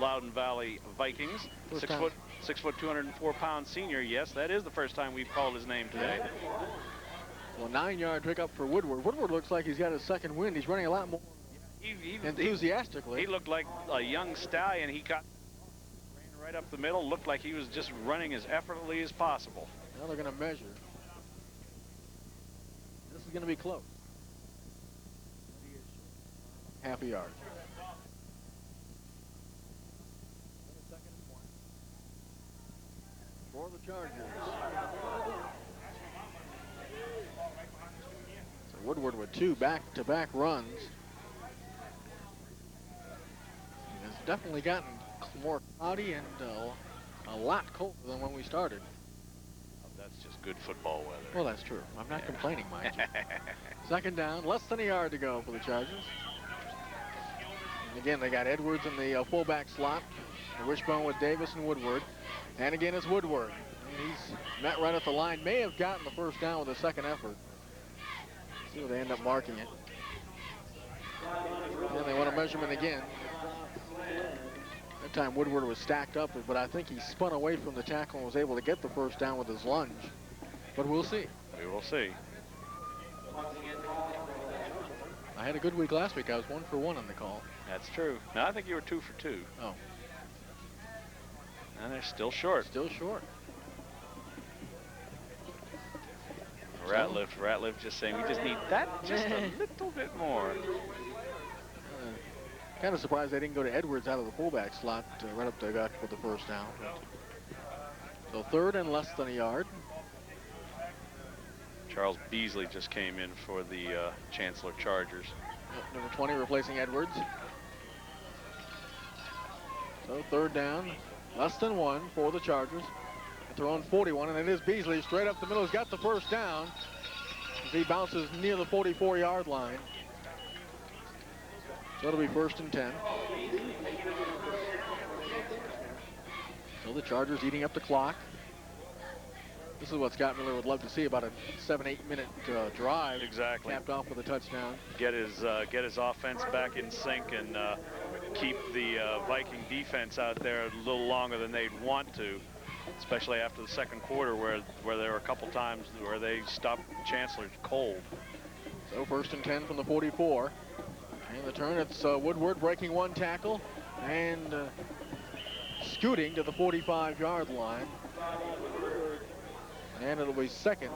Loudon Valley Vikings. Six foot, 204-pound senior. Yes, that is the first time we've called his name today. Well, 9-yard pickup for Woodward. Woodward looks like he's got his second wind. He's running a lot more enthusiastically. He looked like a young stallion. He ran right up the middle. Looked like he was just running as effortlessly as possible. Now they're going to measure. This is going to be close. Half a yard. For the Chargers. So Woodward with 2 back-to-back runs. He has definitely gotten more cloudy and a lot colder than when we started. That's just good football weather. Well, that's true. I'm not complaining, mind you. Second down, less than a yard to go for the Chargers. And again, they got Edwards in the fullback slot. The wishbone with Davis and Woodward. And again, it's Woodward. And he's met right at the line. May have gotten the first down with a second effort. See where they end up marking it. And they want a measurement again. That time Woodward was stacked up, but I think he spun away from the tackle and was able to get the first down with his lunge. But we'll see. We will see. I had a good week last week. I was 1 for 1 on the call. That's true. No, I think you were 2 for 2. Oh. And they're still short. Still short. Ratliff just saying we just need that just a little bit more. Kind of surprised they didn't go to Edwards out of the fullback slot right up the gut for the first down. So third and less than a yard. Charles Beasley just came in for the Chancellor Chargers. Number 20 replacing Edwards. So third down, less than 1 for the Chargers. At their own 41, and it is Beasley straight up the middle. He's got the first down as he bounces near the 44-yard line. So it'll be 1st and 10. So the Chargers eating up the clock. This is what Scott Miller would love to see, about a 7-8 minute drive. Exactly. Capped off with a touchdown. Get his offense back in sync and keep the Viking defense out there a little longer than they'd want to, especially after the second quarter where there were a couple times where they stopped Chancellor cold. So 1st and 10 from the 44. And the turn, it's Woodward breaking 1 tackle and scooting to the 45-yard line. And it'll be 2nd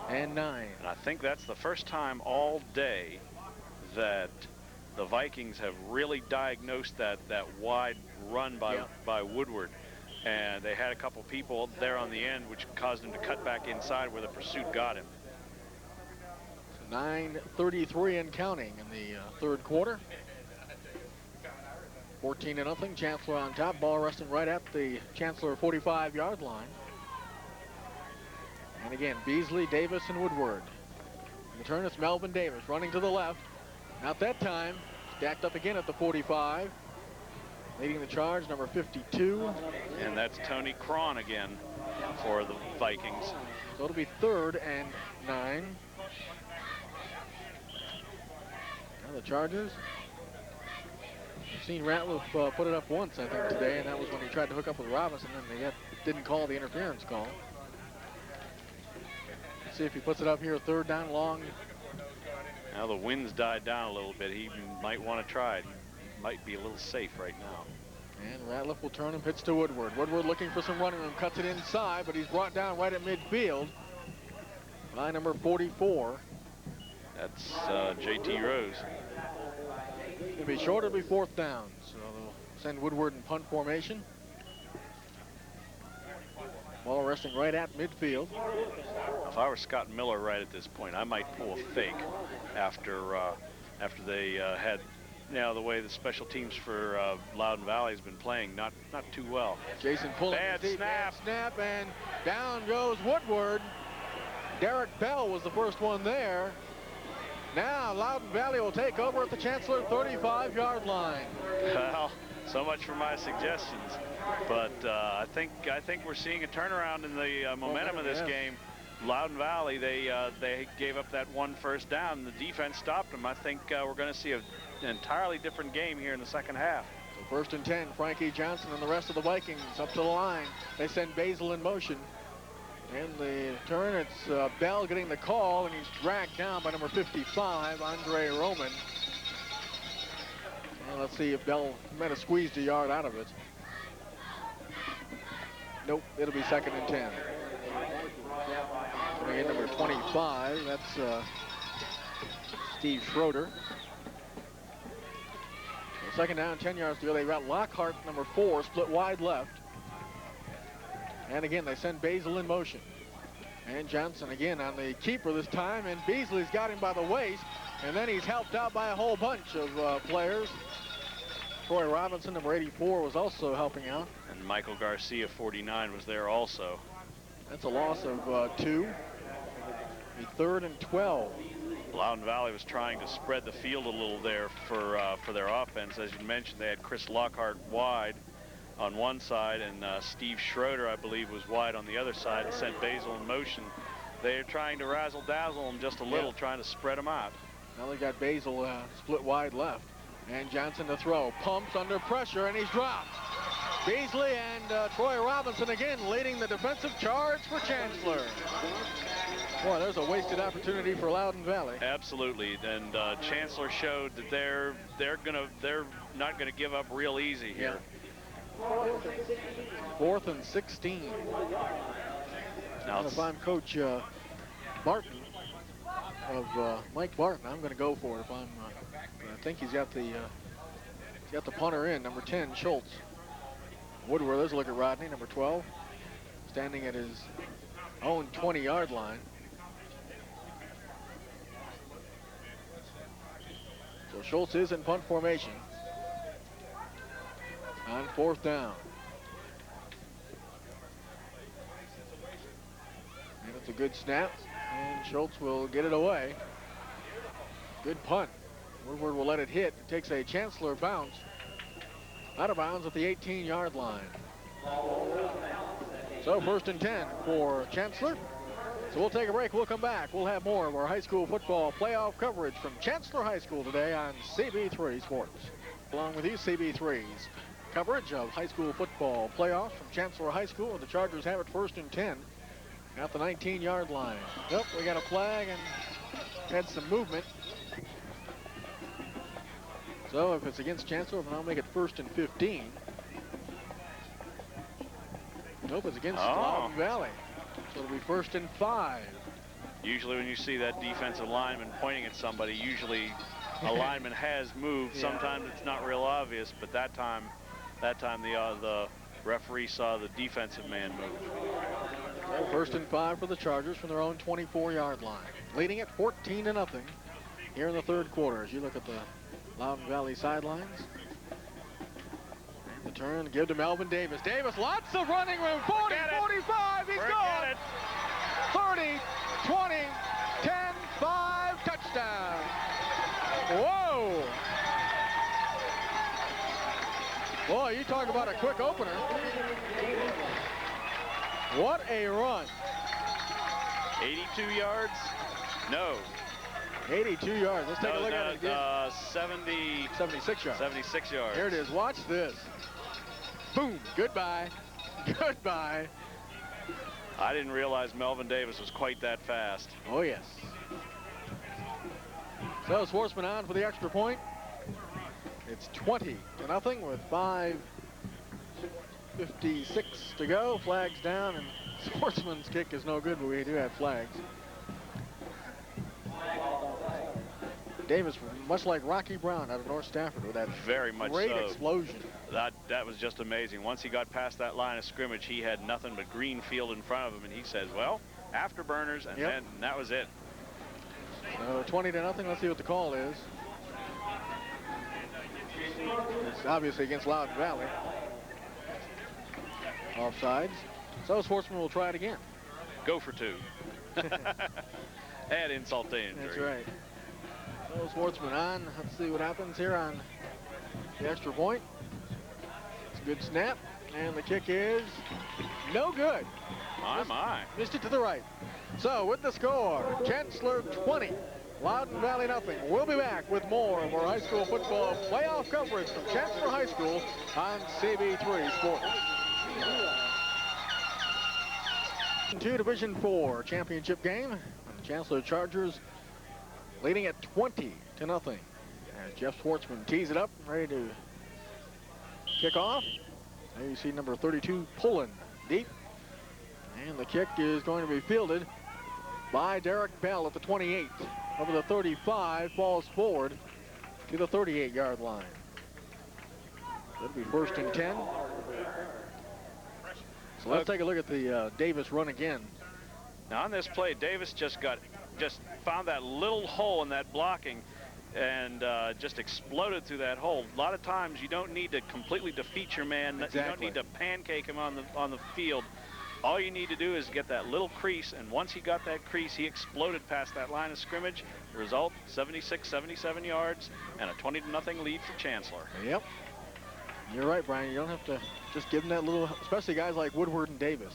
and 9. And I think that's the first time all day that the Vikings have really diagnosed that wide run by Woodward. And they had a couple people there on the end, which caused him to cut back inside where the pursuit got him. 9:33 and counting in the third quarter. 14-0. Chancellor on top. Ball resting right at the Chancellor 45-yard line. And again, Beasley, Davis, and Woodward. In the turn, it's Melvin Davis running to the left. Not that time. Stacked up again at the 45. Leading the charge, number 52. And that's Tony Cron again for the Vikings. So it'll be 3rd and 9. Now the Chargers. We've seen Ratliff put it up once, I think, today, and that was when he tried to hook up with Robinson, and they didn't call the interference call. Let's see if he puts it up here, 3rd down long. Now the wind's died down a little bit. He might want to try it. He might be a little safe right now. And Ratliff will turn and pitch to Woodward. Woodward looking for some running room, cuts it inside, but he's brought down right at midfield by number 44. That's J.T. Rose. It's going to be short, it'll be 4th down. So they'll send Woodward in punt formation. Ball resting right at midfield. If I were Scott Miller right at this point, I might pull a fake after they had, the way the special teams for Loudon Valley has been playing, not too well. Jason pulling. Bad snap, and down goes Woodward. Derek Bell was the first one there. Now Loudon Valley will take over at the Chancellor 35-yard line. Well, so much for my suggestions, but I think we're seeing a turnaround in the momentum of this game. Loudon Valley, they gave up that 1 first down. The defense stopped them. I think we're going to see an entirely different game here in the second half. First and 10, Frankie Johnson and the rest of the Vikings up to the line. They send Basil in motion. And the turn, it's Bell getting the call, and he's dragged down by number 55, Andre Roman. And let's see if Bell might have squeezed a yard out of it. Nope, it'll be second and 10. Coming in number 25, that's Steve Schroeder. So second down, 10 yards to go. They got Lockhart, number 4, split wide left. And again, they send Basil in motion. And Johnson again on the keeper this time, and Beasley's got him by the waist, and then he's helped out by a whole bunch of players. Troy Robinson, number 84, was also helping out. And Michael Garcia, 49, was there also. That's a loss of 2. The third and 12. Loudon Valley was trying to spread the field a little there for their offense. As you mentioned, they had Chris Lockhart wide on one side, and Steve Schroeder, I believe, was wide on the other side and sent Basil in motion. They're trying to razzle-dazzle them just a little, trying to spread them out. Now they got Basil split wide left. And Johnson to throw. Pumps under pressure, and he's dropped. Beasley and Troy Robinson again leading the defensive charge for Chancellor. Boy, there's a wasted opportunity for Loudon Valley. Absolutely, and Chancellor showed that they're not gonna give up real easy here. Fourth and 16. Now, if I'm Coach Barton of Mike Barton, I'm going to go for it. If I'm, I think he's got the punter in, number 10, Schultz. Woodward, let's look at Rodney, number 12, standing at his own 20-yard line. So Schultz is in punt formation on fourth down. And it's a good snap, and Schultz will get it away. Good punt. Woodward will let it hit. It takes a Chancellor bounce out of bounds at the 18-yard line. So first and 10 for Chancellor. So we'll take a break. We'll come back. We'll have more of our high school football playoff coverage from Chancellor High School today on CB3 Sports. Along with you, CB3's coverage of high school football playoffs from Chancellor High School. The Chargers have it first and 10 at the 19-yard line. Yep, we got a flag and had some movement. So if it's against Chancellor, then I'll make it first and 15. Nope, it's against Loudon Valley. So it'll be first and 5. Usually when you see that defensive lineman pointing at somebody, usually a lineman has moved. Sometimes it's not real obvious, but that time the referee saw the defensive man move. First and 5 for the Chargers from their own 24-yard line. Leading at 14-0 here in the third quarter. As you look at the Loudon Valley sidelines. And the turn, give to Melvin Davis. Davis, lots of running room. 40, 45, he's gone. 30, 20, 10, 5, touchdown. Whoa. Boy, you talk about a quick opener. What a run. 82 yards? No. 82 yards. Let's take a look at it again. 76 yards. 76 yards. Here it is. Watch this. Boom. Goodbye. Goodbye. I didn't realize Melvin Davis was quite that fast. Oh, yes. So Schwartzman on for the extra point. It's 20-0 with 5:56 to go. Flags down, and Schwartzman's kick is no good, but we do have flags. Davis, much like Rocky Brown out of North Stafford, with that very much great so. explosion. That was just amazing. Once he got past that line of scrimmage, he had nothing but green field in front of him, and he says, well, afterburners, and then that was it. So 20-0. Let's see what the call is. It's obviously against Loudon Valley. Offsides. So Schwartzman will try it again. Go for 2. Add insult to injury. That's right. So Schwartzman on. Let's see what happens here on the extra point. It's a good snap. And the kick is no good. My. Missed it to the right. So with the score, Chancellor 20, Loudon Valley nothing. We'll be back with more of our high school football playoff coverage from Chancellor High School on CB3 Sports. 2 Division IV championship game. The Chancellor Chargers leading at 20-0. As Jeff Schwartzman tees it up, ready to kick off. There you see number 32 pulling deep. And the kick is going to be fielded by Derek Bell at the 28. Over the 35, falls forward to the 38-yard line. That'll be 1st and 10. So let's take a look at the Davis run again. Now on this play, Davis just found that little hole in that blocking and just exploded through that hole. A lot of times you don't need to completely defeat your man. Exactly. You don't need to pancake him on the field. All you need to do is get that little crease, and once he got that crease, he exploded past that line of scrimmage. The result, 76, 77 yards, and a 20-0 lead for Chancellor. Yep. You're right, Brian. You don't have to just give him that little, especially guys like Woodward and Davis.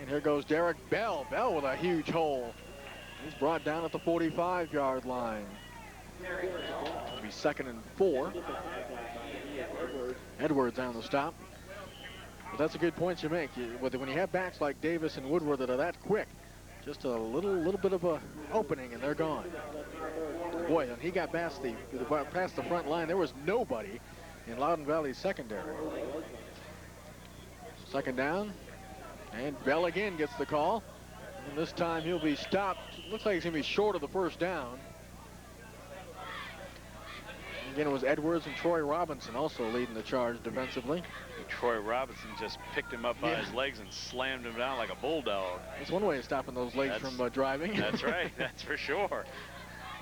And here goes Derek Bell. Bell with a huge hole. He's brought down at the 45-yard line. It'll be 2nd and 4. Edwards on the stop. But that's a good point you make. When you have backs like Davis and Woodward that are that quick, just a little bit of a opening and they're gone. Boy, when he got past the front line, there was nobody in Loudon Valley's secondary. 2nd down, and Bell again gets the call. And this time he'll be stopped. Looks like he's going to be short of the 1st down. Again, it was Edwards and Troy Robinson also leading the charge defensively. Troy Robinson just picked him up by his legs and slammed him down like a bulldog. That's one way of stopping those legs from driving. That's right. That's for sure.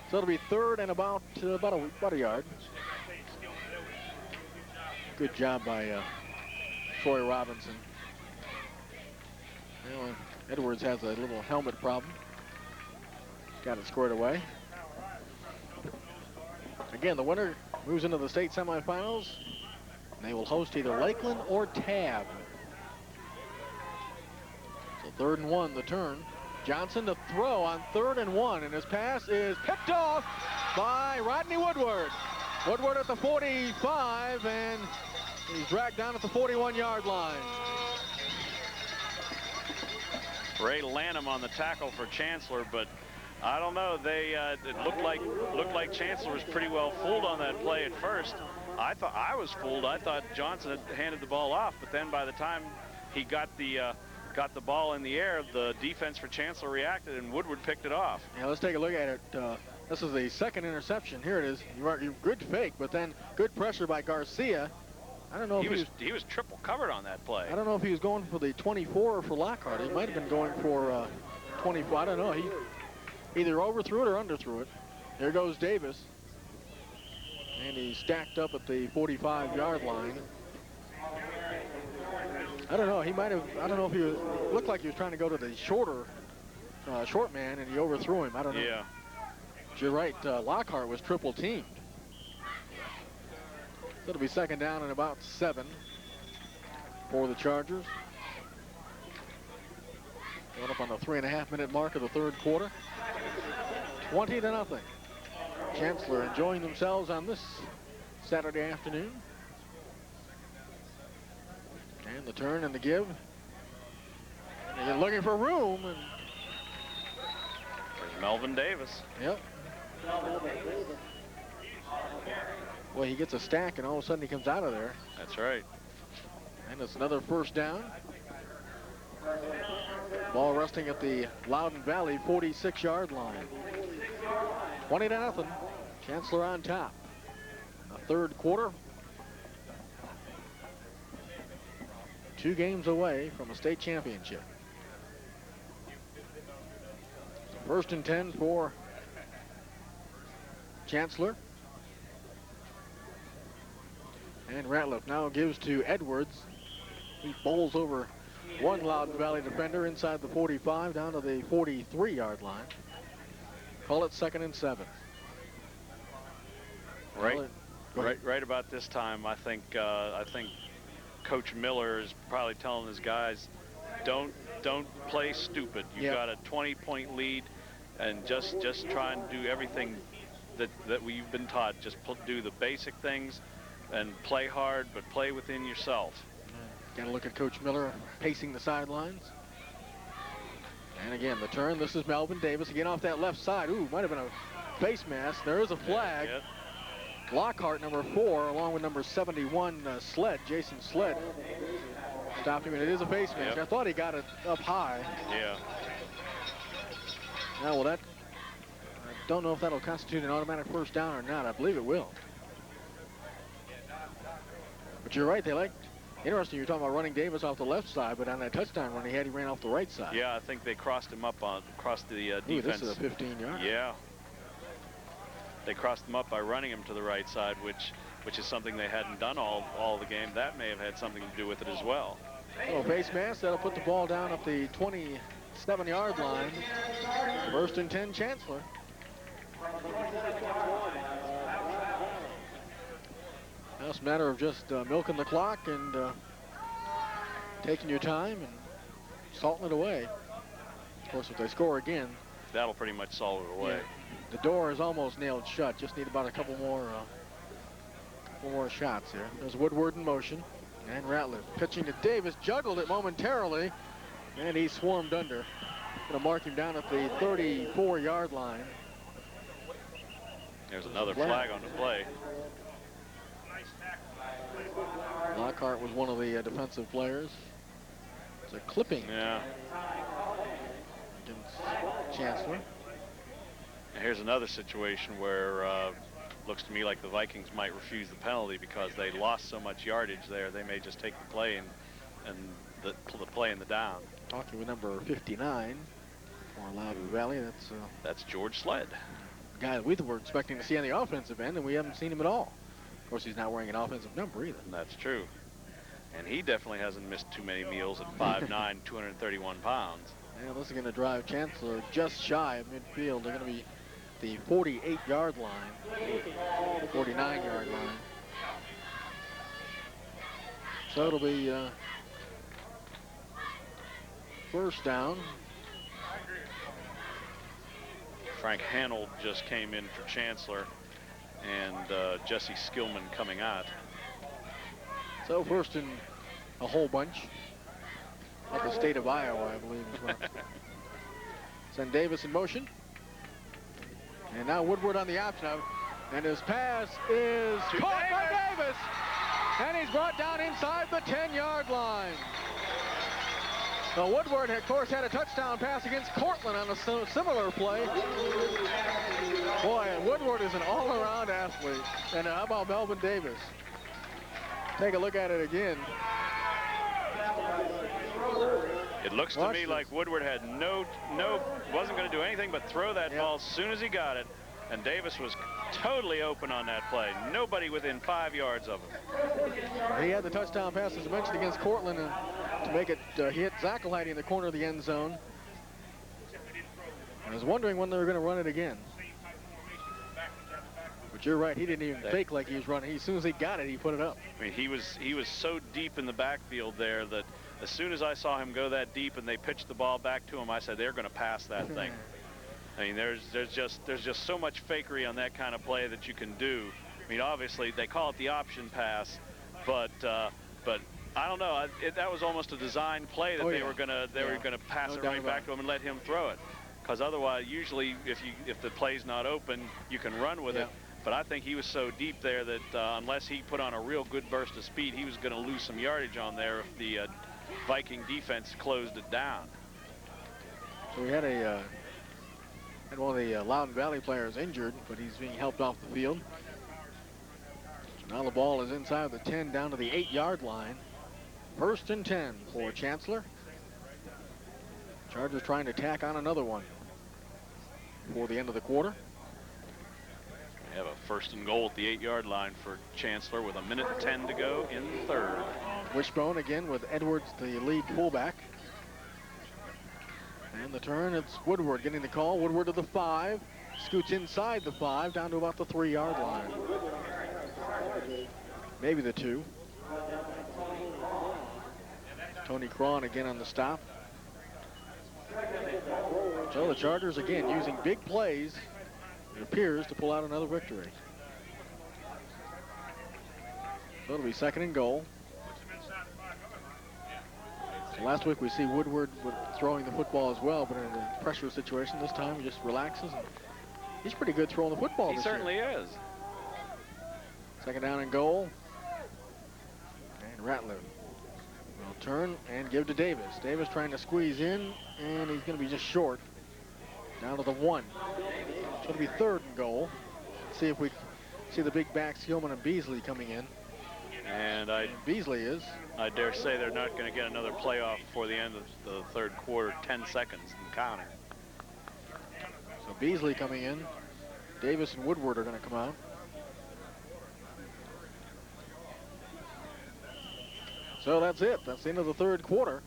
So it'll be 3rd and about a yard. Good job by Troy Robinson. Well, Edwards has a little helmet problem. Got it squared away. Again, the winner moves into the state semifinals. They will host either Lakeland or Tab. So 3rd and 1, the turn. Johnson to throw on 3rd and 1, and his pass is picked off by Rodney Woodward. Woodward at the 45, and he's dragged down at the 41-yard line. Ray Lanham on the tackle for Chancellor, but I don't know. It looked like Chancellor was pretty well fooled on that play at first. I thought I was fooled. I thought Johnson had handed the ball off, but then by the time he got the ball in the air, the defense for Chancellor reacted, and Woodward picked it off. Yeah, let's take a look at it. This is the 2nd interception. Here it is. You good fake, but then good pressure by Garcia. I don't know if he was triple covered on that play. I don't know if he was going for the 24 or for Lockhart. He might have been going for 24. I don't know. He either overthrew it or underthrew it. There goes Davis. And he's stacked up at the 45-yard line. I don't know. He might have. I don't know if he looked like he was trying to go to the short man, and he overthrew him. I don't know. Yeah. But you're right. Lockhart was triple teamed. So it'll be 2nd down and about 7 for the Chargers. Going up on the 3.5-minute mark of the 3rd quarter. 20-0. Chancellor enjoying themselves on this Saturday afternoon. And the turn and the give. And they're looking for room. And there's Melvin Davis. Yep. Well, he gets a stack, and all of a sudden he comes out of there. That's right. And it's another 1st down. Ball resting at the Loudon Valley 46-yard line. 20-0. Chancellor on top. The 3rd quarter. 2 games away from a state championship. 1st and 10 for Chancellor. And Ratliff now gives to Edwards. He bowls over one Loudon Valley defender inside the 45 down to the 43-yard line. Call it 2nd and 7. Right about this time, I think Coach Miller is probably telling his guys, don't play stupid. You've got a 20-point lead. and just try and do everything that we've been taught. Just do the basic things and play hard, but play within yourself. Got to look at Coach Miller pacing the sidelines. And again, the turn. This is Melvin Davis again off that left side. Ooh, might have been a face mask. There is a flag. Yeah. Lockhart, number 4, along with number 71, Jason Sled, stopped him, and it is a face mask. Yep. I thought he got it up high. Yeah. Now, well, I don't know if that'll constitute an automatic first down or not. I believe it will. But you're right. Interesting, you're talking about running Davis off the left side, but on that touchdown run he ran off the right side. Yeah, I think they crossed him up across the defense. Ooh, this is a 15-yard. Yeah. They crossed him up by running him to the right side, which is something they hadn't done all the game. That may have had something to do with it as well. Oh, face mask, that'll put the ball down at the 27-yard line. First and 10, Chancellor. Now it's a matter of just milking the clock and taking your time and salting it away. Of course, if they score again, that'll pretty much solve it away. Yeah, the door is almost nailed shut. Just need about a couple more shots here. There's Woodward in motion, and Ratliff pitching to Davis, juggled it momentarily, and he swarmed under. Gonna mark him down at the 34-yard line. There's another flag on the play. Lockhart was one of the defensive players. It's a clipping. Yeah. Against Chancellor. And here's another situation where looks to me like the Vikings might refuse the penalty because they lost so much yardage there. They may just take the play and the play in the down. Talking with number 59 for Loudon Valley. That's George Sled. The guy that we were expecting to see on the offensive end, and we haven't seen him at all. Of course, he's not wearing an offensive number either. That's true. And he definitely hasn't missed too many meals at 5'9", 231 pounds. Yeah, this is going to drive Chancellor just shy of midfield. They're going to be the 48-yard line, 49-yard line. So it'll be first down. Frank Hanold just came in for Chancellor, and Jesse Skillman coming out. So first and a whole bunch. At the state of Iowa, I believe as well. Send Davis in motion. And now Woodward on the option out. And his pass is caught by Davis. And he's brought down inside the 10-yard line. So Woodward, of course, had a touchdown pass against Cortland on a similar play. Boy, Woodward is an all-around athlete. And how about Melvin Davis? Take a look at it again. It looks to me like Woodward had wasn't going to do anything but throw that ball as soon as he got it. And Davis was totally open on that play. Nobody within 5 yards of him. He had the touchdown pass, as mentioned, against Cortland to make it, he hit Zackelheide in the corner of the end zone. I was wondering when they were going to run it again. But you're right, he didn't even fake like he was running. As soon as he got it, he put it up. I mean, he was so deep in the backfield there that as soon as I saw him go that deep and they pitched the ball back to him, I said they're going to pass that thing. I mean, there's just so much fakery on that kind of play that you can do. I mean, obviously they call it the option pass, but I don't know. That was almost a design play that they were gonna pass it right back to him and let him throw it. Because otherwise, usually if the play's not open, you can run with it. But I think he was so deep there that unless he put on a real good burst of speed, he was going to lose some yardage on there if the Viking defense closed it down. So we had one of the Loudon Valley players injured, but he's being helped off the field. So now the ball is inside the 10 down to the 8-yard line. First and 10 for Chancellor. Chargers trying to tack on another one before the end of the quarter. We have a first and goal at the 8-yard line for Chancellor with 1:10 to go in the third. Wishbone again with Edwards, the lead fullback. And the turn, it's Woodward getting the call. Woodward to the 5. Scoots inside the 5 down to about the 3-yard line. Maybe the 2. Tony Cron again on the stop. So the Chargers again using big plays, it appears, to pull out another victory. So it'll be 2nd and goal. So last week we see Woodward throwing the football as well, but in a pressure situation this time he just relaxes. And he's pretty good throwing the football this year. He certainly is. 2nd down and goal. And Ratliff will turn and give to Davis. Davis trying to squeeze in, and he's going to be just short. Down to the 1. So it'll be 3rd and goal. Let's see if we see the big backs, Hillman and Beasley, coming in. And Beasley is. I dare say they're not going to get another playoff before the end of the 3rd quarter, 10 seconds and counting. So Beasley coming in. Davis and Woodward are going to come out. So that's it. That's the end of the 3rd quarter.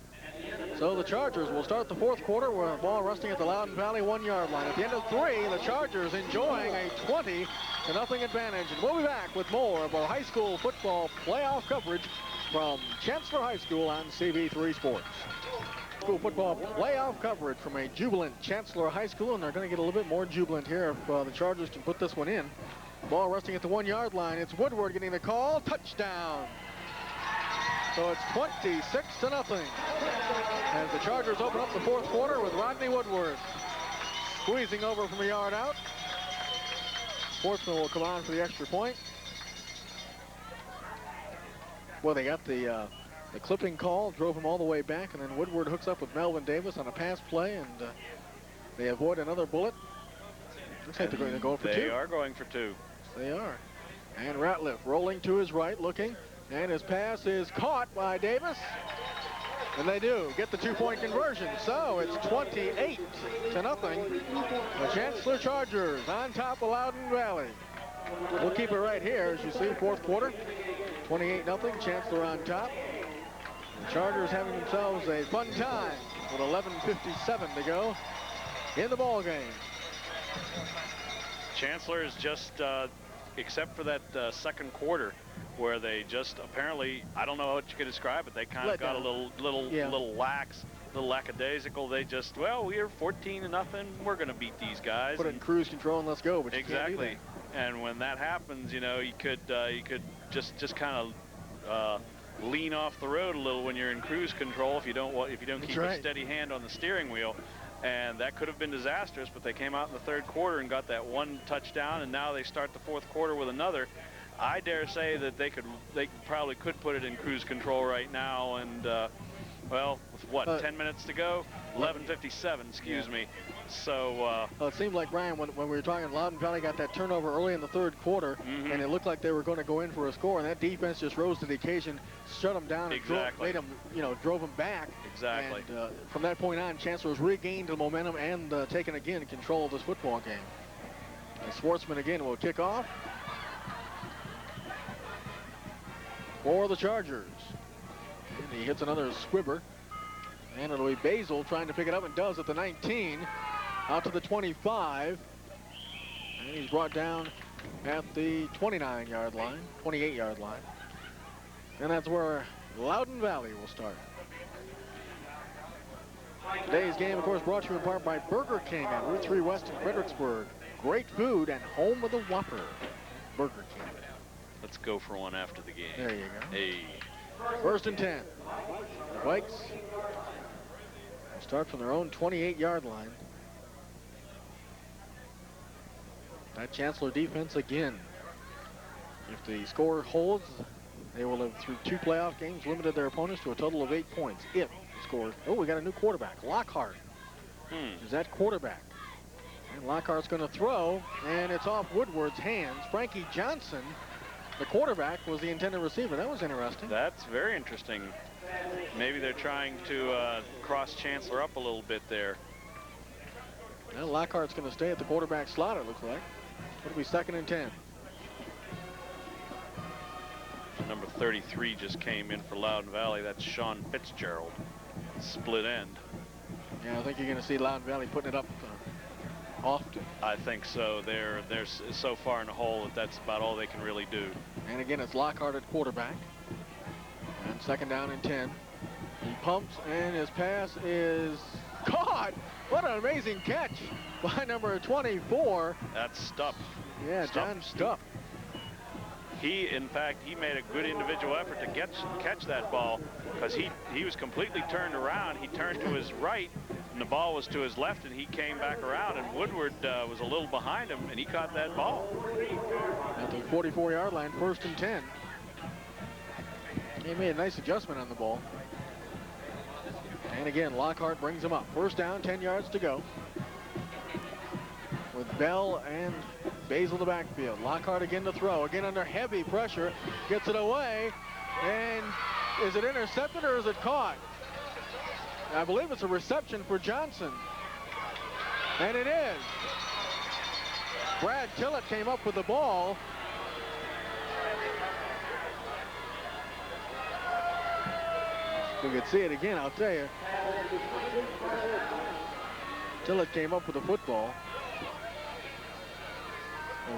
So the Chargers will start the 4th quarter with a ball resting at the Loudon Valley 1-yard line. At the end of 3, the Chargers enjoying a 20-0 advantage. And we'll be back with more of our high school football playoff coverage from Chancellor High School on CV3 Sports. School football playoff coverage from a jubilant Chancellor High School, and they're going to get a little bit more jubilant here if the Chargers can put this one in. Ball resting at the 1-yard line. It's Woodward getting the call. Touchdown. So it's 26-0 as the Chargers open up the 4th quarter with Rodney Woodward squeezing over from a yard out. Sportsman will come on for the extra point. Well, they got the clipping call, drove him all the way back, and then Woodward hooks up with Melvin Davis on a pass play, and they avoid another bullet. Looks like they're going to go for 2. They are going for 2. They are. And Ratliff rolling to his right, looking. And his pass is caught by Davis. And they do get the 2-point conversion. So it's 28-0. The Chancellor Chargers on top of Loudon Valley. We'll keep it right here, as you see, 4th quarter. 28-0, Chancellor on top. The Chargers having themselves a fun time with 11:57 to go in the ball game. Chancellor is just, except for that 2nd quarter, where they just apparently, I don't know what you could describe it, they kind of got a little lax, a little lackadaisical. They just, well, we're 14-0, we're going to beat these guys. Put it in cruise control and let's go. But exactly. And when that happens, you know, you could just kind of lean off the road a little when you're in cruise control if you don't keep a steady hand on the steering wheel. And that could have been disastrous, but they came out in the 3rd quarter and got that 1 touchdown, and now they start the 4th quarter with another. I dare say that they probably could put it in cruise control right now, and well, with what, 10 minutes to go? 11:57, excuse me. So well, it seemed like, Brian, when we were talking, Loudon Valley got that turnover early in the 3rd quarter, and it looked like they were going to go in for a score, and that defense just rose to the occasion, shut them down, and drove them back. Exactly. And from that point on, Chancellor's regained the momentum and taken again control of this football game. And Schwartzman again will kick off for the Chargers. And he hits another squibber. And it'll be Basil trying to pick it up, and does at the 19, out to the 25. And he's brought down at the 29-yard line, 28-yard line. And that's where Loudon Valley will start. Today's game, of course, brought to you in part by Burger King on Route 3 West in Fredericksburg. Great food and home of the Whopper. Burger King. Let's go for one after the game. There you go. Hey. 1st and 10. The Vikes start from their own 28-yard line. That Chancellor defense again. If the score holds, they will have, through 2 playoff games, limited their opponents to a total of 8 points. If the score, oh, we got a new quarterback, Lockhart. Is that quarterback? And Lockhart's going to throw, and it's off Woodward's hands. Frankie Johnson, the quarterback, was the intended receiver. That was interesting. That's very interesting. Maybe they're trying to cross Chancellor up a little bit there. Well, Lockhart's going to stay at the quarterback slot, it looks like. It'll be 2nd and 10. Number 33 just came in for Loudon Valley. That's Sean Fitzgerald, split end. Yeah, I think you're going to see Loudon Valley putting it up often. I think so. They're so far in the hole that that's about all they can really do. And again, it's Lockhart at quarterback. And 2nd down and 10. He pumps, and his pass is caught. What an amazing catch by number 24. That's Stupp. Yeah, John Stupp. In fact, he made a good individual effort to catch that ball because he was completely turned around. He turned to his right, and the ball was to his left, and he came back around, and Woodward was a little behind him, and he caught that ball. At the 44-yard line, 1st and 10. He made a nice adjustment on the ball. And again, Lockhart brings him up. 1st down, 10 yards to go. With Bell and Basil the backfield. Lockhart again to throw. Again under heavy pressure. Gets it away. And is it intercepted or is it caught? I believe it's a reception for Johnson. And it is. Brad Tillett came up with the ball. If we could see it again, I'll tell you. Tillett came up with the football.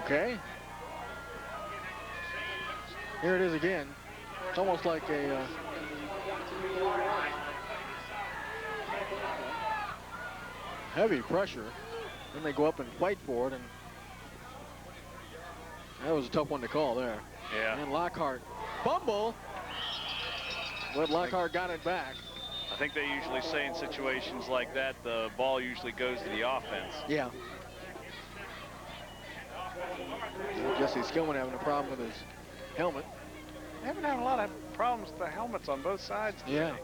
Okay. Here it is again. It's almost like a heavy pressure. Then they go up and fight for it, and that was a tough one to call there. Yeah. And Lockhart fumble, but Lockhart got it back. I think they usually say in situations like that, the ball usually goes to the offense. Yeah. Jesse Skillman having a problem with his helmet. They haven't had a lot of problems with the helmets on both sides today. Yeah.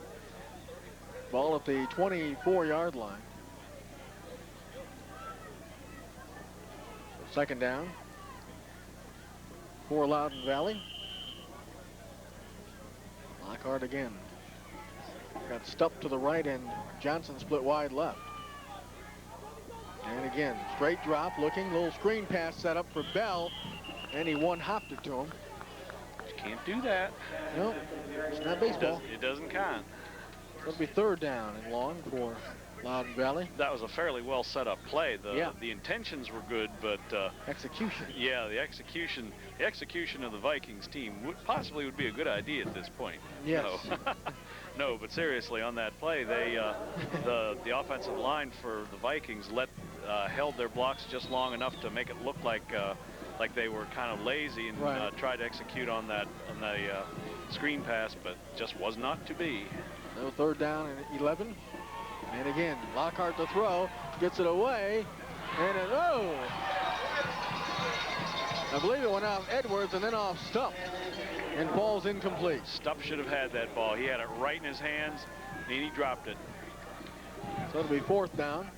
Ball at the 24-yard line. 2nd down for Loudon Valley. Lockhart again. Got Stupp to the right and Johnson split wide left. And again, straight drop, looking, little screen pass set up for Bell, and he one-hopped it to him. You can't do that. No, it's not baseball. It doesn't count. It'll be 3rd down and long for Loudon Valley. That was a fairly well set up play. Yeah. The intentions were good, but execution. Yeah, the execution of the Vikings team possibly would be a good idea at this point. Yes. No. No, but seriously, on that play, they the offensive line for the Vikings held their blocks just long enough to make it look like they were kind of lazy and right. tried to execute on the screen pass, but just was not to be. No, 3rd down and 11. And again, Lockhart to throw, gets it away, and I believe it went off Edwards and then off Stupp, and falls incomplete. Stupp should have had that ball. He had it right in his hands, and he dropped it. So it'll be 4th down.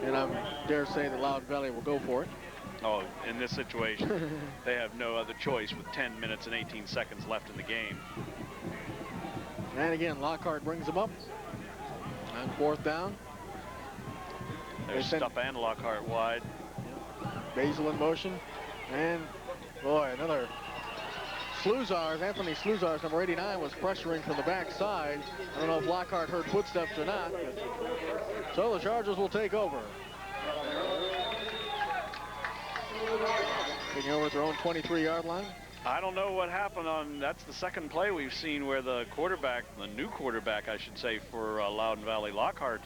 And I dare say that Loudon Valley will go for it. Oh, in this situation, they have no other choice with 10 minutes and 18 seconds left in the game. And again, Lockhart brings him up on 4th down. There's Stupp and Lockhart wide. Basil in motion. And, boy, another Sluzars. Anthony Sluzars, number 89, was pressuring from the backside. I don't know if Lockhart heard footsteps or not. So the Chargers will take over. Taking over at their own 23-yard line. I don't know what happened that's the 2nd play we've seen where the new quarterback, I should say, for Loudon Valley, Lockhart,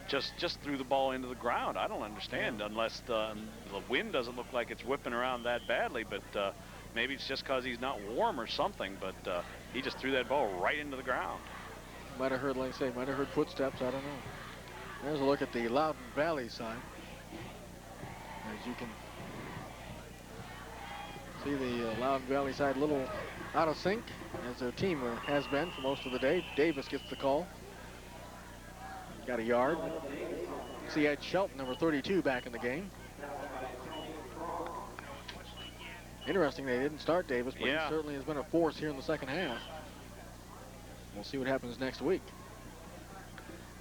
just threw the ball into the ground. I don't understand unless the wind doesn't look like it's whipping around that badly, but maybe it's just because he's not warm or something, but he just threw that ball right into the ground. Might have heard, like I say, might have heard footsteps, I don't know. There's a look at the Loudon Valley side. As you can see, the Loudon Valley side a little out of sync, as their team has been for most of the day. Davis gets the call. Got a yard. See Ed Shelton, number 32, back in the game. Interesting they didn't start Davis, but yeah, he certainly has been a force here in the 2nd half. We'll see what happens next week.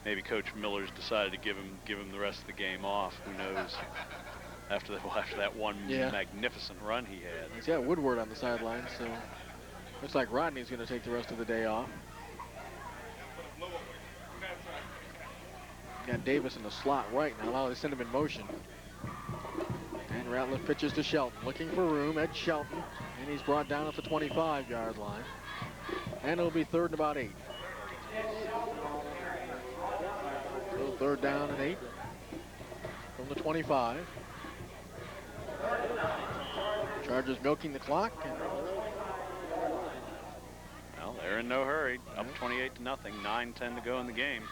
Maybe Coach Miller's decided to give him the rest of the game off. Who knows? After that one magnificent run he had. He's got Woodward on the sideline, so looks like Rodney's going to take the rest of the day off. Got Davis in the slot right now. Now they send him in motion. And Ratliff pitches to Shelton, looking for room. Ed Shelton, and he's brought down at the 25-yard line. And it'll be 3rd and about 8. third down and 8 from the 25. Chargers milking the clock. Well, they're in no hurry. Up 28-0. 9:10 to go in the game.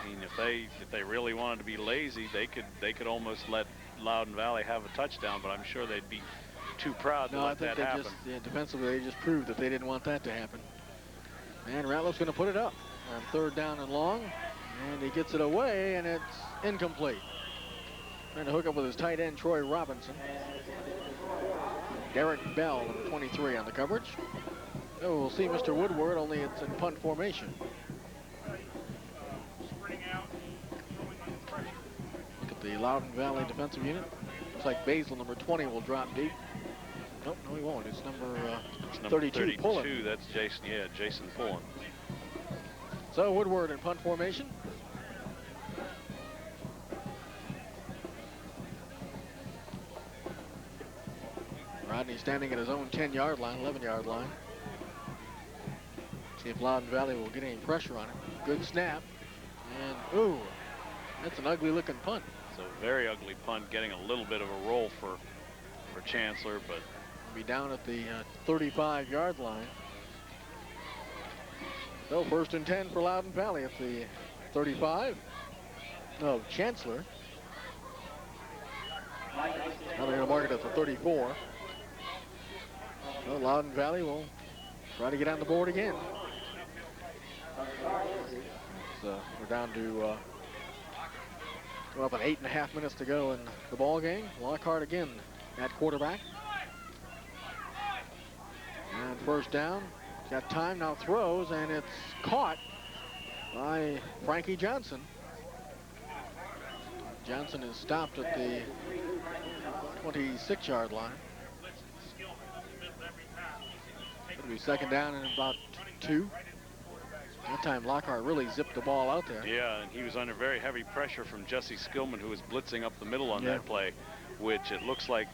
I mean, if they really wanted to be lazy, they could almost let Loudon Valley have a touchdown, but I'm sure they'd be too proud to let that happen. Defensively, they just proved that they didn't want that to happen. And Ratliff's going to put it up on third down and long, and he gets it away, and it's incomplete. Trying to hook up with his tight end, Troy Robinson. Derek Bell, number 23, on the coverage. Oh, we'll see Mr. Woodward, only it's in punt formation. Look at the Loudon Valley defensive unit. Looks like Basil, number 20, will drop deep. Nope, no, he won't. It's number 32, Pullen. That's Jason. Yeah, Jason Pullen. So Woodward in punt formation. Rodney standing at his own 10-yard line, 11-yard line. See if Loudon Valley will get any pressure on him. Good snap. And, ooh, that's an ugly-looking punt. It's a very ugly punt, getting a little bit of a roll for Chancellor, but be down at the 35-yard line. So first and 10 for Loudon Valley at the 35. No, Chancellor. Now they're going to mark it at the 34. So Loudon Valley will try to get on the board again. We're down to up at 8.5 minutes to go in the ball game. Lockhart again at quarterback. And first down. Got time now, throws, and it's caught by Frankie Johnson. Johnson is stopped at the 26-yard line. It'll be second down and about 2. That time Lockhart really zipped the ball out there. Yeah, and he was under very heavy pressure from Jesse Skillman, who was blitzing up the middle on that play, which it looks like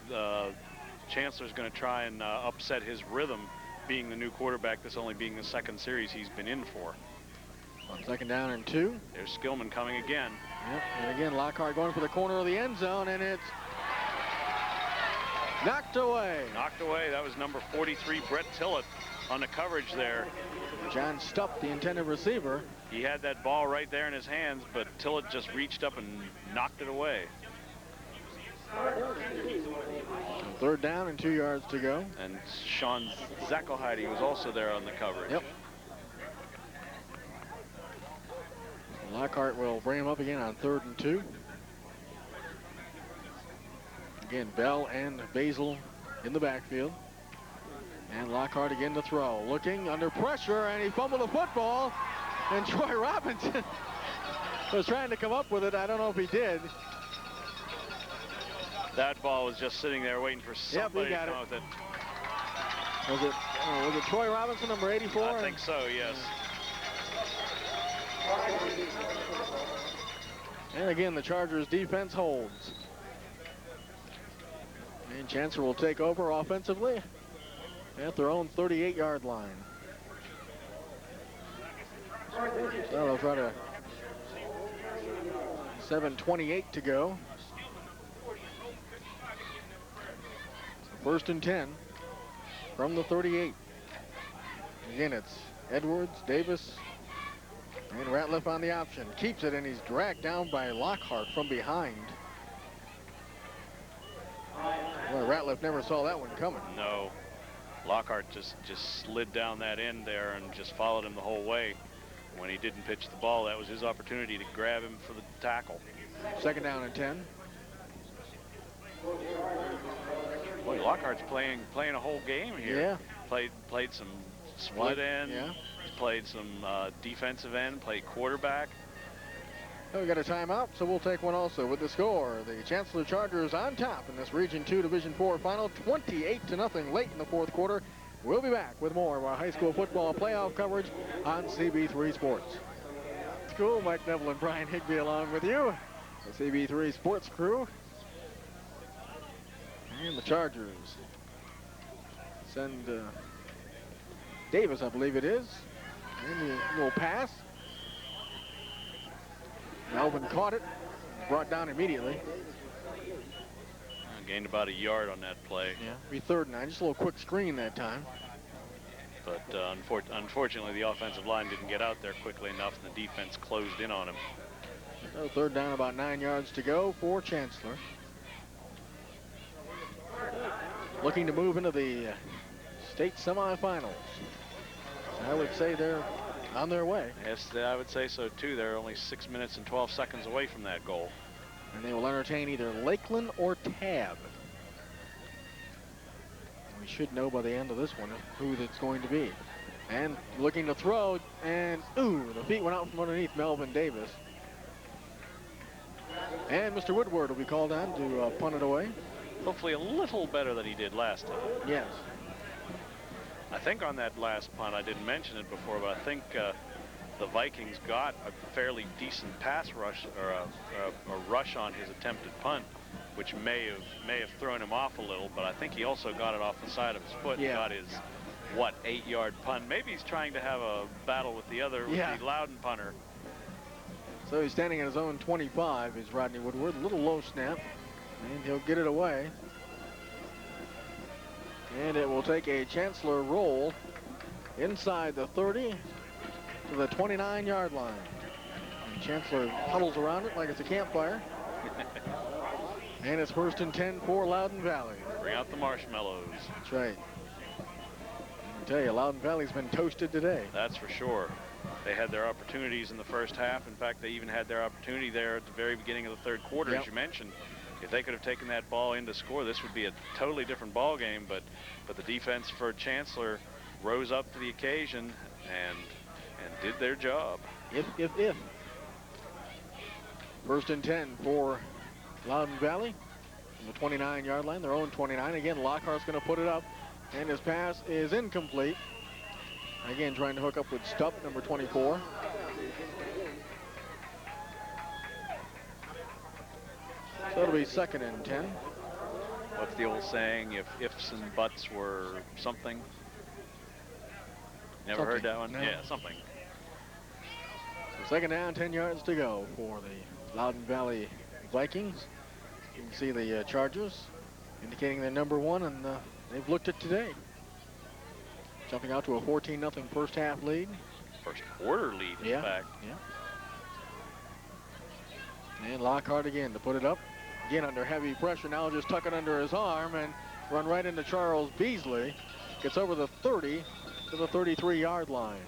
Chancellor's going to try and upset his rhythm, being the new quarterback, this only being the second series he's been in for. On second down and 2. There's Skillman coming again. Yep, and again Lockhart going for the corner of the end zone, and it's knocked away. Knocked away. That was number 43, Brett Tillett, on the coverage there. John Stupp, the intended receiver. He had that ball right there in his hands, but Tillett just reached up and knocked it away. Third down and 2 yards to go. And Sean Zackelheide was also there on the coverage. Yep. Lockhart will bring him up again on 3rd and 2. Again, Bell and Basil in the backfield. And Lockhart again to throw. Looking under pressure, and he fumbled the football. And Troy Robinson was trying to come up with it. I don't know if he did. That ball was just sitting there waiting for somebody to come up with it. Was it Troy Robinson, number 84? I think so, yes. And again, the Chargers defense holds. And Chancellor will take over offensively at their own 38-yard line. So they'll try to 7:28 to go. First and 10 from the 38. Again, it's Edwards, Davis, and Ratliff on the option. Keeps it, and he's dragged down by Lockhart from behind. Well, Ratliff never saw that one coming. No. Lockhart just slid down that end there and just followed him the whole way. When he didn't pitch the ball, that was his opportunity to grab him for the tackle. Second down and 10. Boy, Lockhart's playing a whole game here. Yeah. Played some split end. Yeah. Played some defensive end. Played quarterback. We got a timeout, so we'll take one also. With the score, the Chancellor Chargers on top in this Region 2 Division 4 final, 28-0 late in the fourth quarter. We'll be back with more of our high school football playoff coverage on CB3 Sports. School, Mike Neville and Brian Higbee along with you. The CB3 Sports crew. And the Chargers send Davis, I believe it is. And a little pass. Melvin caught it, brought down immediately. Gained about a yard on that play. Yeah, be 3rd and 9. Just a little quick screen that time. But unfortunately, the offensive line didn't get out there quickly enough, and the defense closed in on him. So 3rd down, about 9 yards to go for Chancellor. Looking to move into the state semifinals. I would say they're on their way. Yes, I would say so too. They're only 6 minutes and 12 seconds away from that goal. And they will entertain either Lakeland or Tab. We should know by the end of this one who that's going to be. And looking to throw, and ooh, the feet went out from underneath Melvin Davis. And Mr. Woodward will be called on to punt it away. Hopefully a little better than he did last time. Yes. I think on that last punt, I didn't mention it before, but I think the Vikings got a fairly decent pass rush, or a rush on his attempted punt, which may have thrown him off a little, but I think he also got it off the side of his foot. Yeah. And got his, what, 8-yard punt. Maybe he's trying to have a battle with the other, with the Loudon punter. So he's standing at his own 25, is Rodney Woodward. A little low snap, and he'll get it away. And it will take a Chancellor roll inside the 30 to the 29-yard line. And Chancellor huddles around it like it's a campfire. And it's 1st and 10 for Loudon Valley. Bring out the marshmallows. That's right. I can tell you, Loudon Valley's been toasted today. That's for sure. They had their opportunities in the first half. In fact, they even had their opportunity there at the very beginning of the 3rd quarter, as you mentioned. If they could have taken that ball in to score, this would be a totally different ball game. But the defense for Chancellor rose up to the occasion and did their job. If. 1st and 10 for Loudon Valley from the 29-yard line, their own 29. Again, Lockhart's going to put it up, and his pass is incomplete. Again, trying to hook up with Stupp, number 24. So it'll be 2nd and 10. What's the old saying? If ifs and buts were something? Never heard that one? No. Yeah, something. So 2nd down, 10 yards to go for the Loudon Valley Vikings. You can see the Chargers indicating they're number 1, and they've looked at today. Jumping out to a 14-0 first half lead. First quarter lead, in fact. Yeah. And Lockhart again to put it up. Again under heavy pressure. Now just tuck it under his arm and run right into Charles Beasley. Gets over the 30 to the 33-yard line.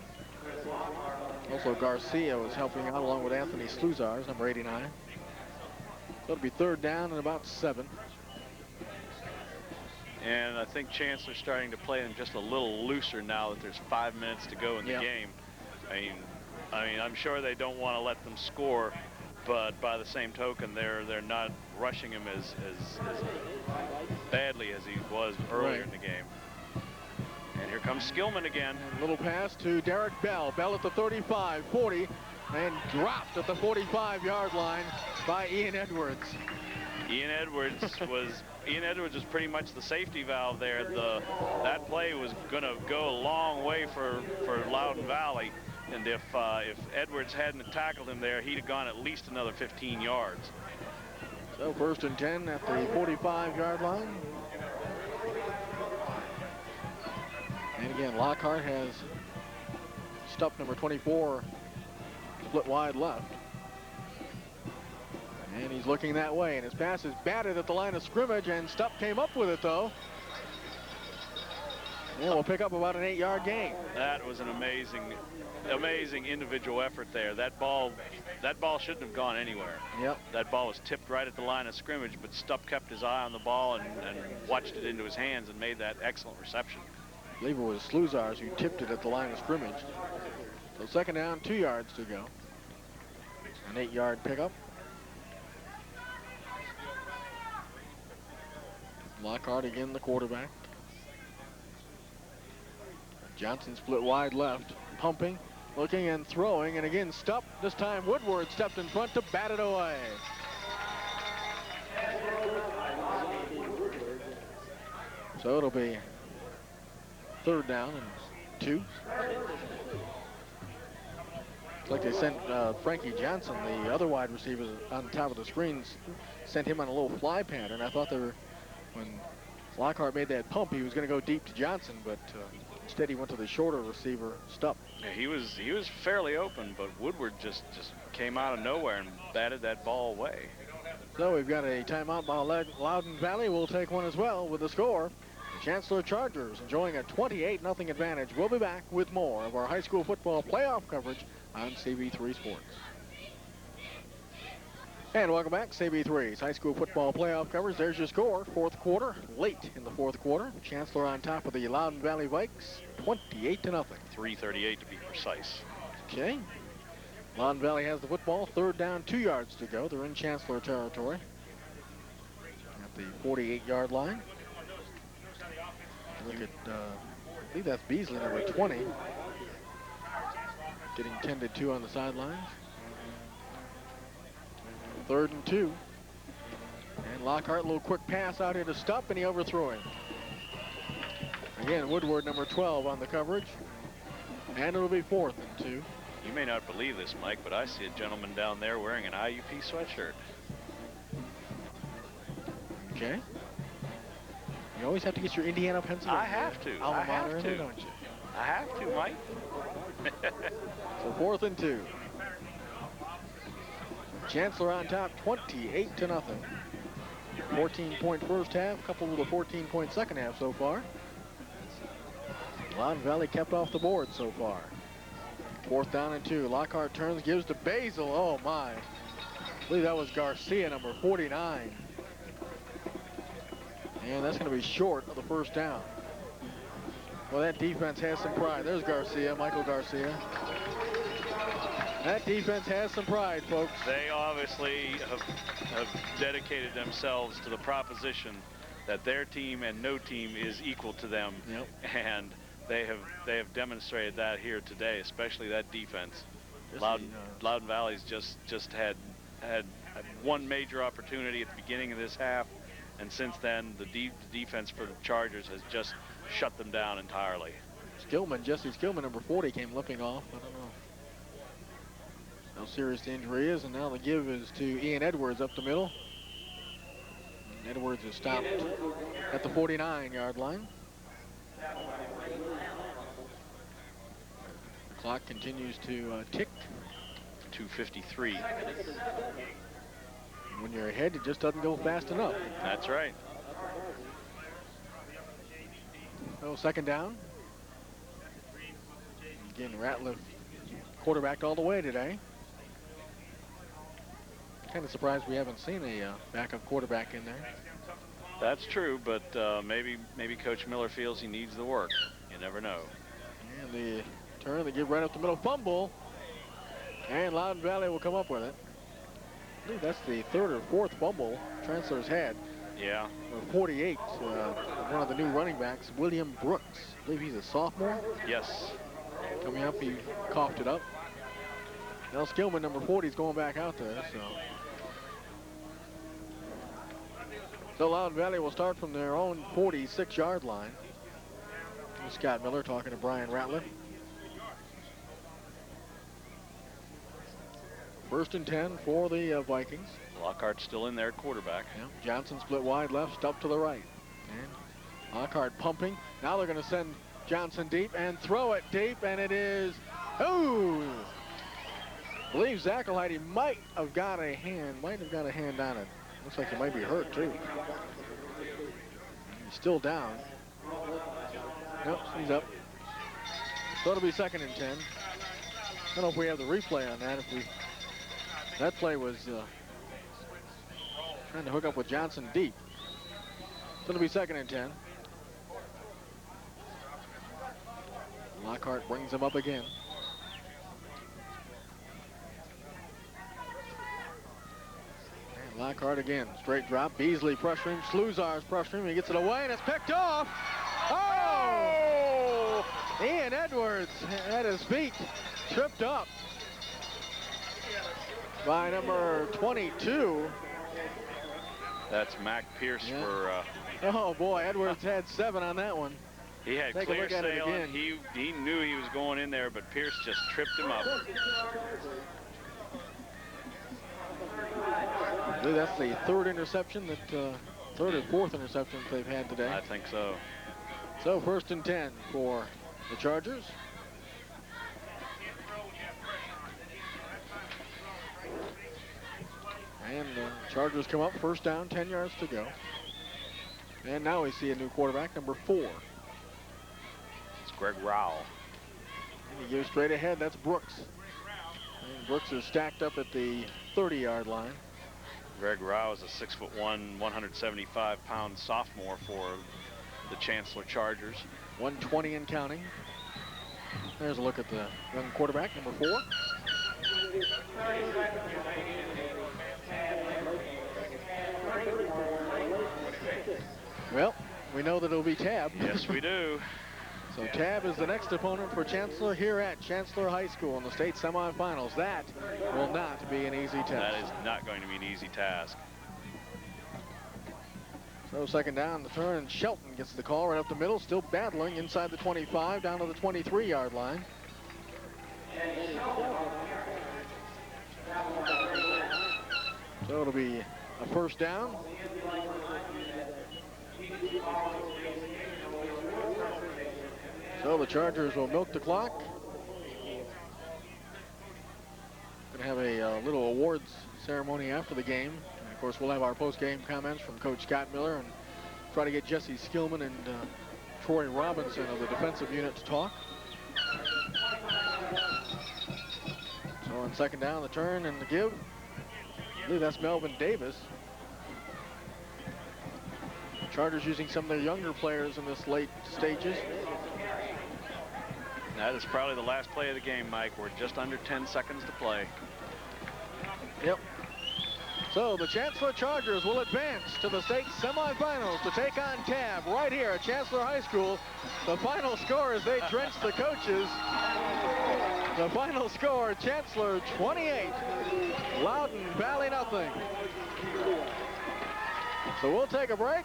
Also Garcia was helping out along with Anthony Sluzars, number 89. So it'll be 3rd down and about 7. And I think Chancellor's starting to play them just a little looser now that there's 5 minutes to go in the game. I mean, I'm sure they don't want to let them score, but by the same token, they're not rushing him as badly as he was earlier in the game. And here comes Skillman again. And a little pass to Derek Bell. Bell at the 35, 40, and dropped at the 45-yard line by Ian Edwards. Ian Edwards was pretty much the safety valve there. That play was going to go a long way for Loudon Valley, and if Edwards hadn't tackled him there, he'd have gone at least another 15 yards. So 1st and 10 at the 45-yard line. And again, Lockhart has Stupp, number 24, split wide left. And he's looking that way, and his pass is batted at the line of scrimmage, and Stupp came up with it, though. And we'll pick up about an 8-yard gain. That was an amazing individual effort there. That ball shouldn't have gone anywhere. Yep. That ball was tipped right at the line of scrimmage, but Stupp kept his eye on the ball and watched it into his hands and made that excellent reception. I believe it was Sluzars who tipped it at the line of scrimmage. So 2nd down, 2 yards to go. An 8-yard pickup. Lockhart again, the quarterback. Johnson split wide left, pumping, looking and throwing, and again Stupp. This time Woodward stepped in front to bat it away. So it'll be 3rd down and 2. like they sent Frankie Johnson, the other wide receiver, on top of the screens, sent him on a little fly pattern. I thought they were, when Lockhart made that pump, he was going to go deep to Johnson, but instead he went to the shorter receiver, Stupp. Yeah, he was fairly open, but Woodward just came out of nowhere and batted that ball away. So we've got a timeout by Loudon Valley. We'll take one as well with the score. The Chancellor Chargers enjoying a 28-0 advantage. We'll be back with more of our high school football playoff coverage on CB3 Sports. And welcome back, CB3's high school football playoff coverage. There's your score, fourth quarter, late in the fourth quarter. Chancellor on top of the Loudon Valley Vikes, 28-0. 3:38 to be precise. Okay. Loudon Valley has the football, third down, 2 yards to go. They're in Chancellor territory at the 48-yard line. Look at, I believe that's Beasley, number 20, getting tended to on the sidelines. 3rd and 2. And Lockhart, a little quick pass out here to Stupp, and he overthrew him. Again, Woodward, number 12, on the coverage. And it'll be 4th and 2. You may not believe this, Mike, but I see a gentleman down there wearing an IUP sweatshirt. Okay. You always have to get your Indiana, Pennsylvania. I have to. Alma I have mater in to. there, don't you? I have to, Mike. So 4th and 2. Chancellor on top, 28-0. 14-point first half, coupled with a 14-point second half so far. Loudon Valley kept off the board so far. 4th down and 2. Lockhart turns, gives to Basil. Oh my. I believe that was Garcia, number 49. And that's going to be short of the first down. Well, that defense has some pride. There's Garcia, Michael Garcia. That defense has some pride, folks. They obviously have dedicated themselves to the proposition that their team and no team is equal to them. Yep. And they have demonstrated that here today, especially that defense. Loudon Valley's just had one major opportunity at the beginning of this half, and since then the defense for the Chargers has just shut them down entirely. Jesse Skillman, number 40, came limping off. I don't know how serious the injury is, and now the give is to Ian Edwards up the middle. And Edwards is stopped at the 49-yard line. The clock continues to tick. 2:53. When you're ahead, it just doesn't go fast enough. That's right. So 2nd down. Again, Ratliff quarterbacked all the way today. Kind of surprised we haven't seen a backup quarterback in there. That's true, but maybe Coach Miller feels he needs the work. You never know. And the turn, they give right up the middle, fumble. And Loudon Valley will come up with it. I believe that's the 3rd or 4th fumble Chancellor's had. Yeah. 48, one of the new running backs, William Brooks. I believe he's a sophomore. Yes. Coming up, he coughed it up. Now Skillman, number 40, is going back out there. So Loudon Valley will start from their own 46-yard line. Scott Miller talking to Brian Ratliff. 1st and 10 for the Vikings. Lockhart's still in there at quarterback. Yeah. Johnson split wide left, Stupp to the right. And Lockhart pumping. Now they're going to send Johnson deep and throw it deep, and it is, oh! I believe Zackelheide might have got a hand on it. Looks like he might be hurt too. He's still down. Nope, he's up. So it'll be 2nd and 10. I don't know if we have the replay on that. That play was trying to hook up with Johnson deep. So it'll be 2nd and 10. Lockhart brings him up again. And Lockhart again, straight drop. Beasley pressuring, Sluzar's pressuring. He gets it away and it's picked off. Oh! Ian Edwards at his feet, tripped up by number 22. That's Mac Pierce for... Oh boy, Edwards had 7 on that one. He had Take a clear look at it sailing. again. He knew he was going in there, but Pierce just tripped him up. I believe that's the third interception third or fourth interception they've had today. I think so. So 1st and 10 for the Chargers. And the Chargers come up, 1st down, 10 yards to go. And now we see a new quarterback, number 4. It's Greg Rowell. And he goes straight ahead, that's Brooks. And Brooks is stacked up at the 30-yard line. Greg Rowell is a 6'1", 175-pound sophomore for the Chancellor Chargers. 120 and counting. There's a look at the young quarterback, number 4. Well, we know that it'll be Tab. Yes, we do. So Tab is the next opponent for Chancellor here at Chancellor High School in the state semifinals. That will not be an easy test. That is not going to be an easy task. So 2nd down, the turn, and Shelton gets the call right up the middle, still battling inside the 25, down to the 23-yard line. So it'll be a 1st down. So the Chargers will milk the clock. Going to have a little awards ceremony after the game. And of course, we'll have our post-game comments from Coach Scott Miller and try to get Jesse Skillman and Troy Robinson of the defensive unit to talk. So on 2nd down, the turn and the give. I believe that's Melvin Davis. Chargers using some of their younger players in this late stages. That is probably the last play of the game, Mike. We're just under 10 seconds to play. Yep. So the Chancellor Chargers will advance to the state semifinals to take on Tab right here at Chancellor High School. The final score as they drench the coaches. The final score, Chancellor 28, Loudon Valley nothing. So we'll take a break.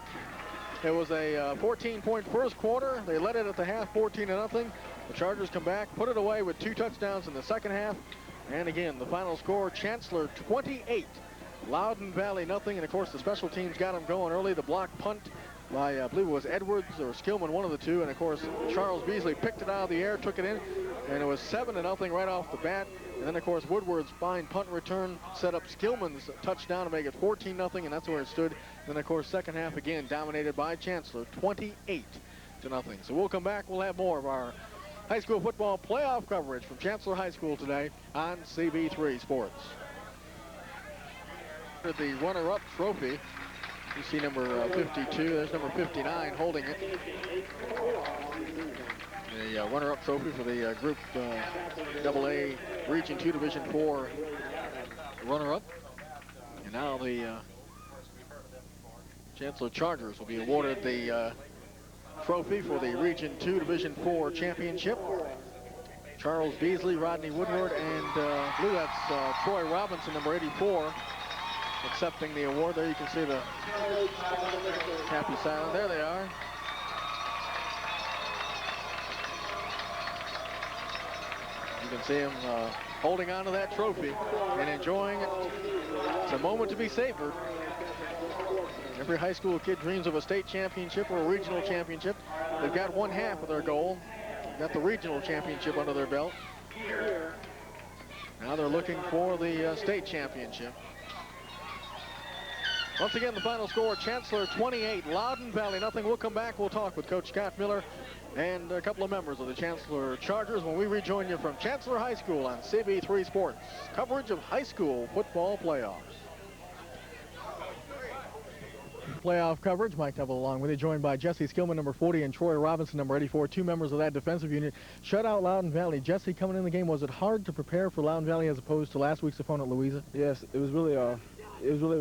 It was a 14-point first quarter. They led it at the half, 14-0. The Chargers come back, put it away with 2 touchdowns in the second half. And again, the final score, Chancellor 28, Loudon Valley nothing. And of course, the special teams got them going early. The block punt by, I believe it was Edwards or Skillman, one of the two. And of course, Charles Beasley picked it out of the air, took it in, and it was 7-0 right off the bat. And then, of course, Woodward's fine punt return set up Skillman's touchdown to make it 14-0, and that's where it stood. Then, of course, second half again dominated by Chancellor, 28-0. So we'll come back. We'll have more of our high school football playoff coverage from Chancellor High School today on CB3 Sports. The runner-up trophy. You see number 52. There's number 59 holding it. The runner-up trophy for the Group AA Region 2 Division 4 runner-up. And now the Chancellor Chargers will be awarded the trophy for the Region 2 Division 4 championship. Charles Beasley, Rodney Woodward, and I believe that's Troy Robinson, number 84, accepting the award. There you can see the happy silence. There they are. You can see him holding on to that trophy and enjoying it. It's a moment to be savored. Every high school kid dreams of a state championship or a regional championship. They've got one half of their goal. They've got the regional championship under their belt. Now they're looking for the state championship. Once again, the final score, Chancellor 28, Loudon Valley nothing. We'll come back. We'll talk with Coach Scott Miller and a couple of members of the Chancellor Chargers when we rejoin you from Chancellor High School on CB3 Sports. Coverage of high school football playoffs. Playoff coverage. Mike Neville along with you, joined by Jesse Skillman, number 40, and Troy Robinson, number 84, two members of that defensive unit. Shut out Loudon Valley. Jesse, coming in the game, was it hard to prepare for Loudon Valley as opposed to last week's opponent, Louisa? Yes, it was really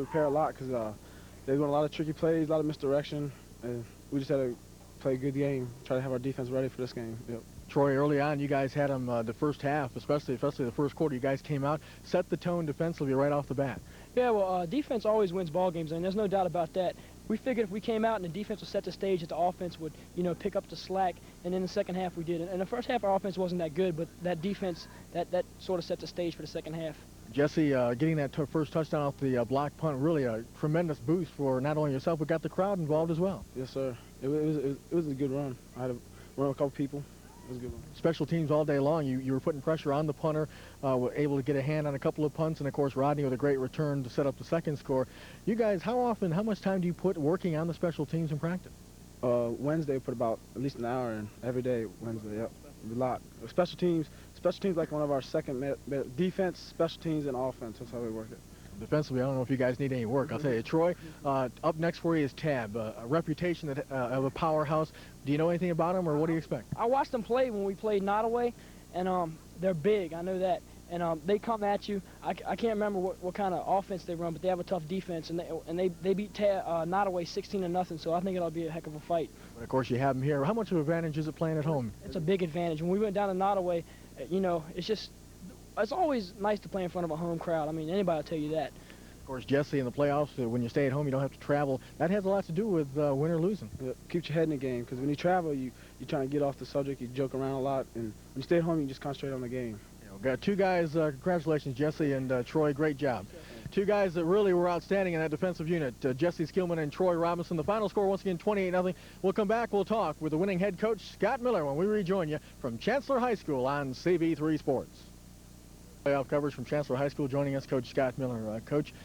prepare a lot because they were doing a lot of tricky plays, a lot of misdirection, and we just had to play a good game, try to have our defense ready for this game. Yep. Troy, early on, you guys had them the first half, especially the first quarter. You guys came out, set the tone defensively right off the bat. Yeah, well, defense always wins ball games, and there's no doubt about that. we figured if we came out and the defense would set the stage, that the offense would, you know, pick up the slack. And in the second half, we did. And the first half, our offense wasn't that good, but that defense, that sort of set the stage for the second half. Jesse, getting that first touchdown off the block punt, really a tremendous boost for not only yourself, but got the crowd involved as well. Yes, sir. It was a good run. I had to run with a couple people. It was a good one. Special teams all day long. You were putting pressure on the punter, were able to get a hand on a couple of punts, and of course Rodney with a great return to set up the second score. You guys, how much time do you put working on the special teams in practice? Wednesday, we put about at least an hour in every day. Wednesday, yep, a lot. Special teams like one of our second defense, special teams, and offense. That's how we work it. Defensively, I don't know if you guys need any work. I'll tell you, Troy, up next for you is Tab, a reputation of a powerhouse. Do you know anything about him, or what do you expect? I watched them play when we played Nottoway, and they're big. I know that. And they come at you. I can't remember what kind of offense they run, but they have a tough defense, and they beat Nottoway 16-0. So I think it'll be a heck of a fight. But of course, you have them here. How much of an advantage is it playing at home? It's a big advantage. When we went down to Nottoway, you know, it's always nice to play in front of a home crowd. I mean, anybody will tell you that. Of course, Jesse, in the playoffs, when you stay at home, you don't have to travel. That has a lot to do with win or losing. Yeah, keeps your head in the game, because when you travel, you're trying to get off the subject. You joke around a lot, and when you stay at home, you just concentrate on the game. Got two guys, congratulations, Jesse and Troy, great job. Two guys that really were outstanding in that defensive unit, Jesse Skillman and Troy Robinson. The final score, once again, 28-0. We'll come back, we'll talk with the winning head coach, Scott Miller, when we rejoin you from Chancellor High School on CB3 Sports. Playoff coverage from Chancellor High School, joining us, Coach Scott Miller. Coach,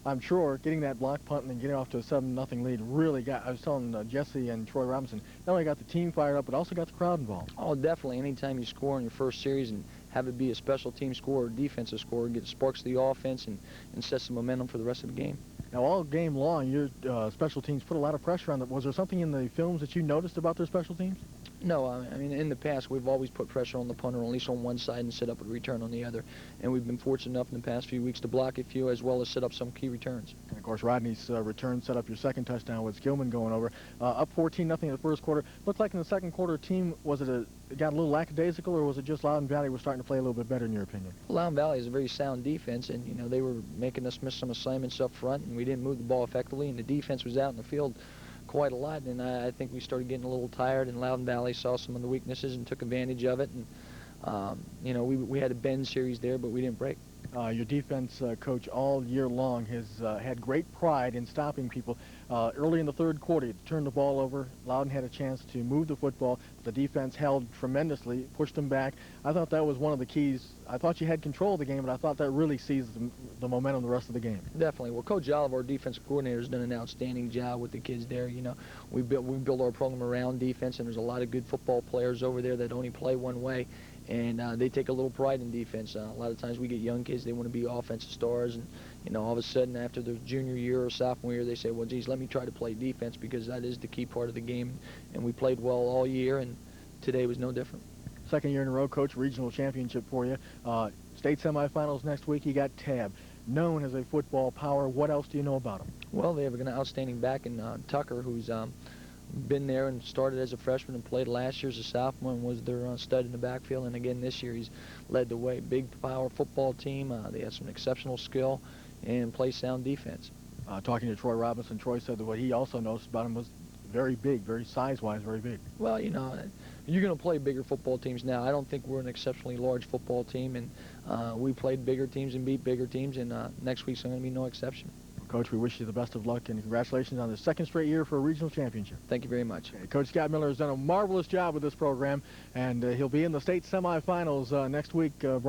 I'm sure getting that block punt and then getting off to a 7-0 lead really got, I was telling Jesse and Troy Robinson, not only got the team fired up, but also got the crowd involved. Oh, definitely. Anytime you score in your first series and have it be a special team score or defensive score, get sparks the offense and sets some momentum for the rest of the game. Now, all game long, your special teams put a lot of pressure on them. Was there something in the films that you noticed about their special teams? No, I mean, in the past, we've always put pressure on the punter, at least on one side, and set up a return on the other. And we've been fortunate enough in the past few weeks to block a few, as well as set up some key returns. And, of course, Rodney's return set up your second touchdown with Skillman going over. Up 14-0 in the first quarter. Looked like in the second quarter, team, got a little lackadaisical, or was it just Loudon Valley was starting to play a little bit better, in your opinion? Loudon Valley is a very sound defense, and, you know, they were making us miss some assignments up front, and we didn't move the ball effectively, and the defense was out in the field quite a lot, and I think we started getting a little tired, and Loudon Valley saw some of the weaknesses and took advantage of it, and you know, we had a bend series there, but we didn't break. Your defense coach all year long has had great pride in stopping people. Early in the third quarter, you turned the ball over. Loudon had a chance to move the football. The defense held tremendously, pushed them back. I thought that was one of the keys. I thought you had control of the game, but I thought that really seized the momentum the rest of the game. Definitely. Well, Coach Oliver, our defensive coordinator, has done an outstanding job with the kids there. You know, we built our program around defense, and there's a lot of good football players over there that only play one way. And they take a little pride in defense. A lot of times we get young kids, they want to be offensive stars, and, you know, all of a sudden after their junior year or sophomore year, they say, well, geez, let me try to play defense, because that is the key part of the game. And we played well all year, and today was no different. Second year in a row, Coach, regional championship for you. State semifinals next week. You got Tab, known as a football power. What else do you know about him? Well, they have an outstanding back in Tucker, who's been there and started as a freshman and played last year as a sophomore and was their stud in the backfield. And again, this year he's led the way. Big power football team. They have some exceptional skill and play sound defense. Talking to Troy Robinson, Troy said that what he also noticed about him was very big, very size-wise, very big. Well, you know, you're going to play bigger football teams now. I don't think we're an exceptionally large football team, and we played bigger teams and beat bigger teams, and next week's going to be no exception. Coach, we wish you the best of luck, and congratulations on the second straight year for a regional championship. Thank you very much. Okay, Coach Scott Miller has done a marvelous job with this program, and he'll be in the state semifinals next week. Brian